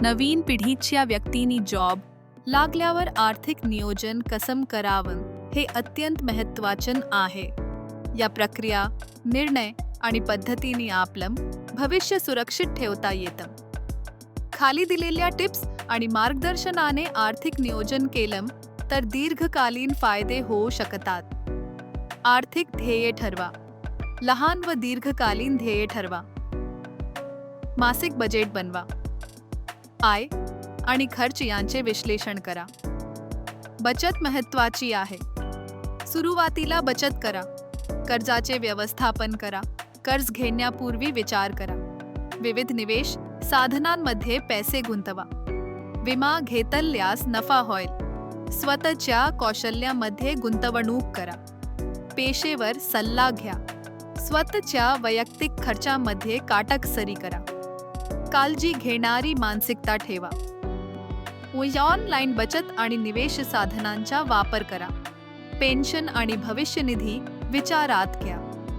नवीन पिढीच्या व्यक्तींनी जॉब लागल्यावर आर्थिक नियोजन कसं करावं हे अत्यंत महत्त्वाचे आहे. या प्रक्रिया, निर्णय आणि पद्धतीने आपलं भविष्य सुरक्षित ठेवता येतं. खाली दिलेल्या टिप्स आणि मार्गदर्शनाने आर्थिक नियोजन केलं तर दीर्घकालीन फायदे होऊ शकतात. आर्थिक ध्येय ठरवा. लहान व दीर्घकालीन ध्येय ठरवा. मासिक बजेट बनवा. आय आणि खर्च यांचे विश्लेषण करा. बचत महत्त्वाची आहे. सुरुवातीला बचत करा. कर्जाचे व्यवस्थापन करा. कर्ज घेण्यापूर्वी विचार करा. विविध निवेश साधनांमध्ये पैसे गुंतवा. विमा घेतल्यास नफा होईल. स्वतःच्या कौशल्यामध्ये गुंतवणूक करा. पेशेवर सल्ला घ्या. स्वतःच्या वैयक्तिक खर्चामध्ये काटकसरी करा. काळजी घेणारी मानसिकता ठेवा. ऑनलाईन बचत आणि निवेश साधनांचा वापर करा. पेन्शन आणि भविष्य निधी विचारात घ्या.